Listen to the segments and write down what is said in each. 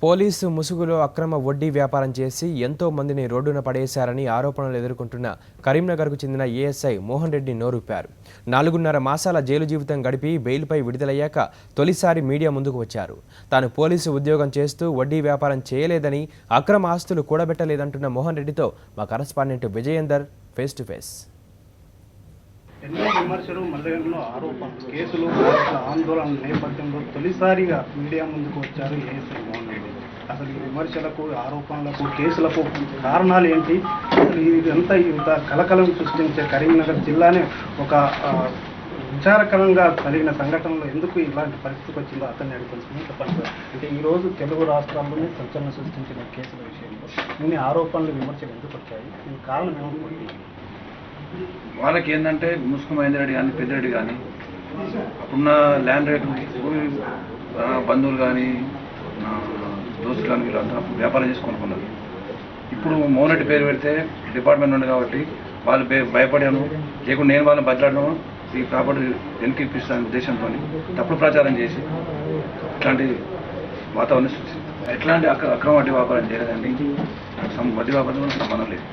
Police ముసుగులో అక్రమ వడ్డీ వ్యాపారం చేసి ఎంతో మందిని రోడ్డున పడేశారని ఆరోపణలు ఎదుర్కొంటున్న కరీంనగర్కు చెందిన ఏఎస్ఐ మోహన్ రెడ్డి నోరూపారు. 4.5 మాసాల జైలు జీవితం గడిపి బెయిల్పై విడుదలయ్యాక తొలిసారి మీడియా ముందుకు వచ్చారు. తాను పోలీసు ఉద్యోగం చేస్తూ వడ్డీ వ్యాపారం చేయలేదని, అక్రమ ఆస్తులు కూడబెట్టలేదంటున్న మోహన్ రెడ్డితో మా correspondent Vijayender face to face. ఎన్నో విమర్శలు, మళ్ళీ ఎన్నో ఆరోపణలు, కేసులు, ఆందోళన నేపథ్యంలో తొలిసారిగా మీడియా ముందుకు వచ్చారు ఏఎస్ఐ మోహన్ రెడ్డి. అసలు ఈ విమర్శలకు, ఆరోపణలకు, కేసులకు కారణాలు ఏంటి? అసలు ఇదంతా ఇంత కలకలం సృష్టించే కరీంనగర్ జిల్లానే ఒక విచారకరంగా కలిగిన సంఘటనలో ఎందుకు ఇలాంటి పరిస్థితికి వచ్చిందో అతన్ని అడుగుతుంది. చెప్పండి. అంటే ఈరోజు తెలుగు రాష్ట్రాల్లోనే సంచలనం సృష్టించిన కేసుల విషయంలో ఇన్ని ఆరోపణలు, విమర్శలు ఎందుకు వచ్చాయి? దీనికి కారణం ఏమనుకుంటుంది? వాళ్ళకి ఏంటంటే ముస్లిం మహేందర్ కానీ పెద్దిరెడ్డి కానీ అప్పుడున్న ల్యాండ్ రేటు భూమి బంధువులు కానీ దోస్తులు కానీ వీళ్ళంతా వ్యాపారం చేసి కొనుక్కున్నారు. ఇప్పుడు మోహన్ రెడ్డి పేరు పెడితే డిపార్ట్మెంట్ ఉంది కాబట్టి వాళ్ళు భయపడాను, లేకుండా నేను వాళ్ళని బదిలాడను, ఈ ప్రాపర్టీ వెనక్కి ఇప్పిస్తాను ఉద్దేశంతో తప్పుడు ప్రచారం చేసి ఇట్లాంటి వాతావరణం సృష్టించింది. ఎట్లాంటి అక్రమ వడ్డీ వ్యాపారం చేయలేదండి. వడ్డీ వ్యాపారం సంబంధం లేదు.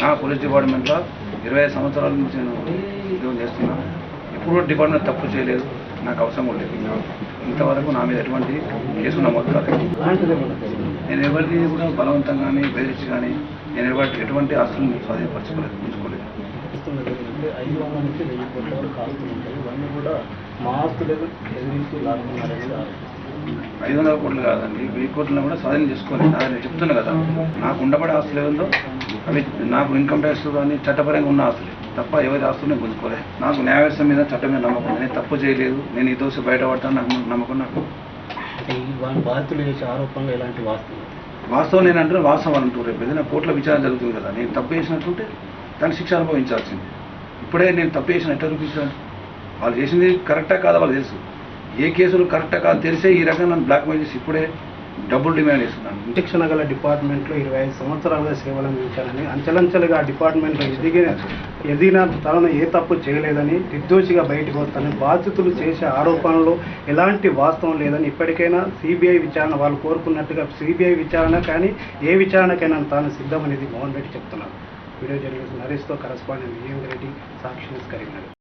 నా పోలీస్ డిపార్ట్మెంట్లో 25 సంవత్సరాల నుంచి నేను ఉద్యోగం చేస్తున్నాను. ఎప్పుడు డిపార్ట్మెంట్ తప్పు చేయలేదు, నాకు అవసరం కూడా లేదు. ఇంతవరకు నా మీద ఎటువంటి కేసు నమోదు కాలేదు. నేను ఎవరిని కూడా బలవంతంగా కానీ బెదిరించి కానీ నేను ఎటువంటి ఆస్తులను స్వాధీనపరచుకోలేదు, ఉంచుకోలేదు. 500 నుంచి 1000 కోట్ల వరకు ఆస్తులు ఉంటాయి. ఇవన్నీ కూడా మా ఆస్తులు ఎదిరిస్తూ లాగుతున్నారని. 500 కోట్లు కాదండి, 1000 కోట్లను కూడా స్వాధీనం చేసుకోలేదు. నేను చెప్తున్నా కదా, నాకు ఉండబడే ఆస్తులు ఏముందో అవి నాకు ఇన్కమ్ ట్యాక్స్ కానీ చట్టపరంగా ఉన్న ఆస్తులే తప్ప ఎవరి ఆస్తులు నేను గుంజుకోలేదు. నాకు న్యాయ వ్యవస్థ మీద, చట్టం మీద నమ్మకం. నేను తప్పు చేయలేదు, నేను ఈ దోషి బయటపడతాను నాకు నమ్మకం. నాకు బాధితులు చేసే ఆరోపణలు ఎలాంటి వాస్తవం నేను అంటే వాస్తవం అంటూ రేపు ఏదైనా కోర్టుల విచారణ జరుగుతుంది కదా, నేను తప్పు చేసినట్టుంటే దానికి శిక్ష అనుభవించాల్సింది. ఇప్పుడే నేను తప్పు చేసిన ఎట్లా చూపించాను? వాళ్ళు చేసింది కరెక్టా కాదా వాళ్ళు తెలుసు. ఏ కేసులు కరెక్టా కాదు తెలిసే ఈ రకంగా నన్ను బ్లాక్మెయిల్ చేసి ఇప్పుడే డబ్బులు డిమాండ్ చేస్తున్నాను. విచక్షణ గల డిపార్ట్మెంట్లో 25 సంవత్సరాలుగా సేవలు అందించాలని, అంచెలంచెలుగా డిపార్ట్మెంట్లో ఎదిగిన తనను ఏ తప్పు చేయలేదని, నిర్దోషిగా బయటకు వస్తానని, బాధితులు చేసే ఆరోపణలు ఎలాంటి వాస్తవం లేదని, ఇప్పటికైనా సిబిఐ విచారణ వాళ్ళు కోరుకున్నట్టుగా సిబిఐ విచారణ కానీ ఏ విచారణకైనా తాను సిద్ధమనేది మోహన్ రెడ్డి చెప్తున్నారు. వీడియో జర్నలిస్ట్ నరేష్తో కరెస్పాండెంట్ విజయేందర్ రెడ్డి, సాక్షి న్యూస్, కరీంనగర్.